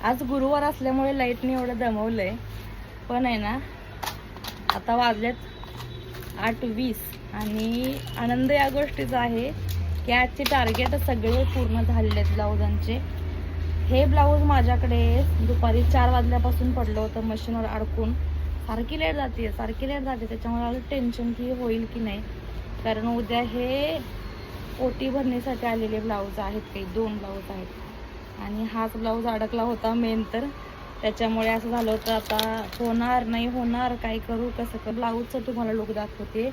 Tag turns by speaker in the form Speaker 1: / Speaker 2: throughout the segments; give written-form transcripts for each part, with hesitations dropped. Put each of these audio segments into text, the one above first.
Speaker 1: आज गुरुवार असल्यामुळे लाईटने एवढं दमवलंय, पण आहे ना आता वाजलेत 8:20 आणि आनंद या गोष्टीचा आहे की आजचे टार्गेट सगळे पूर्ण झालेले आहेत ब्लाऊजांचे. हे ब्लाऊज माझ्याकडे दुपारी 4 वाजल्यापासून पडलं होतं मशीनवर अडकून. सारखी लेट जाते त्याच्यामुळे आलं टेन्शन की होईल की नाही, कारण उद्या हे ओटी भरण्यासाठी आलेले ब्लाऊज आहेत, काही 2 ब्लाऊज आहेत आणि हाच ब्लाऊज अडकला होता मेन. तर त्याच्यामुळे असं झालं होतं आता होणार नाही होणार, काय करू कसं करू. ब्लाऊजचं तुम्हाला लुक दाखवते.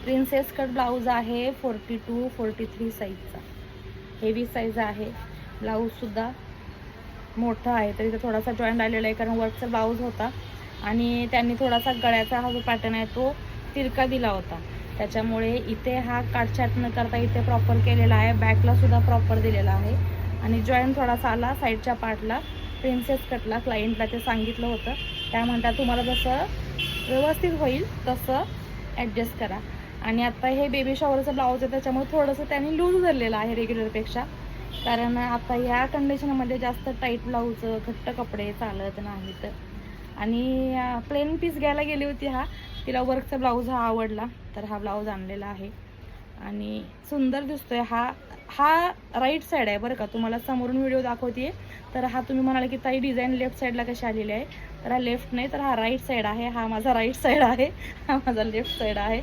Speaker 1: प्रिन्सेस कट ब्लाऊज आहे 42-43 साईजचा, हेवी साईज आहे. ब्लाऊजसुद्धा मोठा आहे, तर इथं थोडासा जॉईंट आलेला आहे कारण वर्कचा ब्लाऊज होता आणि त्यांनी थोडासा गळ्याचा हा जो पॅटर्न आहे तो तिरका दिला होता, त्याच्यामुळे इथे हा काटछाट न करता इथे प्रॉपर केलेला आहे. बॅकला सुद्धा प्रॉपर दिलेला आहे आणि जॉईंट थोडासा आला साईडच्या पार्टला. प्रिन्सेस कटला क्लायंटला ते सांगितलं होतं, त्या म्हणतात तुम्हाला जसं व्यवस्थित होईल तसं ॲडजस्ट करा. आणि आता हे बेबी शॉवरचं ब्लाऊज आहे त्याच्यामुळे थोडंसं त्यांनी लूज धरलेलं आहे रेग्युलरपेक्षा, कारण आता या कंडिशनमध्ये जास्त टाईट ब्लाऊज घट्ट कपडे चालत नाहीत. आणि प्लेन पीस घ्यायला गेली होती, तिला वर्कचा ब्लाऊज हा आवडला तर हा ब्लाऊज आणलेला आहे आणि सुंदर दिसतोय. हा राईट साईड आहे बरं का, तुम्हाला समोरून व्हिडिओ दाखवते तर हा तुम्ही म्हणाले की ताई डिझाईन लेफ्ट साईडला कशी आलेली आहे, तर हा लेफ्ट नाही तर हा राईट साईड आहे. हा माझा राईट साईड आहे, हा माझा लेफ्ट साईड आहे.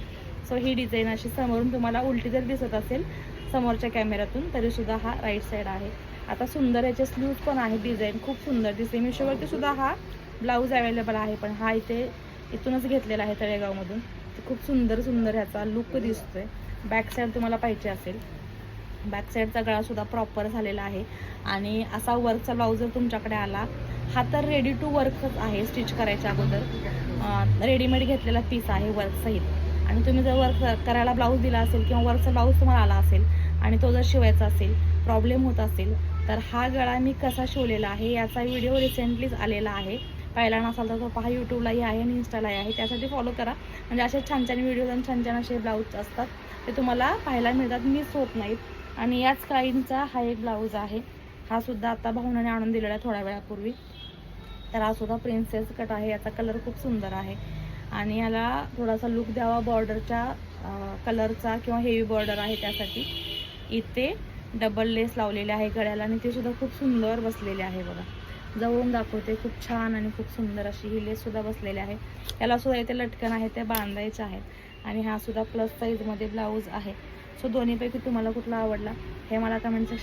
Speaker 1: सो ही डिझाईन अशी समोरून तुम्हाला उलटी जर दिसत असेल समोरच्या कॅमेऱ्यातून तरीसुद्धा हा राईट साईड आहे. आता सुंदर याचे स्लीव्ज पण आहे, डिझाईन खूप सुंदर दिसते. मिशोवरती सुद्धा हा ब्लाऊज अवेलेबल आहे, पण हा इथूनच घेतलेला आहे तळेगावमधून. खूप सुंदर ह्याचा लुक दिसतोय. बॅक साईड तुम्हाला पाहिजे असेल, बॅक साईडचा गळासुद्धा प्रॉपर झालेला आहे आणि असा वर्कचा ब्लाऊज जर तुमच्याकडे आला, हा तर रेडी टू वर्कच आहे. स्टिच करायच्या अगोदर रेडीमेड घेतलेला पीस आहे वर्कसहित. आणि तुम्ही जर वर्क करायला ब्लाऊज दिला असेल किंवा वर्कचा ब्लाऊज तुम्हाला आला असेल आणि तो जर शिवायचा असेल, प्रॉब्लेम होत असेल, तर हा गळा मी कसा शिवलेला आहे याचा व्हिडिओ रिसेंटलीच आलेला आहे. पाहिला नसाल तर तो पहा, यूट्यूबलाही आहे आणि इंस्टालाही आहे, त्यासाठी फॉलो करा. म्हणजे असे छान व्हिडिओज आणि छान असे ब्लाऊज असतात ते तुम्हाला पाहायला मिळतात, मिस होत नाहीत. आणि याच क्लायंटचा हा एक ब्लाऊज आहे, हा सुद्धा आता भावनाने आणून दिलेला आहे थोड्या वेळापूर्वी. तर हा सुद्धा प्रिन्सेस कट आहे, याचा कलर खूप सुंदर आहे आणि याला थोडासा लुक द्यावा बॉर्डरच्या कलरचा किंवा हेवी बॉर्डर आहे त्यासाठी इथे डबल लेस लावलेले आहे गळ्याला आणि ते सुद्धा खूप सुंदर बसलेले आहे. बघा जवळून दाखवते, खूप छान आणि खूप सुंदर अशी ही लेस सुद्धा बसलेली आहे. याला सुद्धा इथे लटकन आहे ते बांधायचे आहेत आणि हा सुद्धा प्लस साईजमध्ये ब्लाऊज आहे. सो दोन्हीपैकी तुम्हाला कुठला आवडला हे मला कमेंट सेक्शन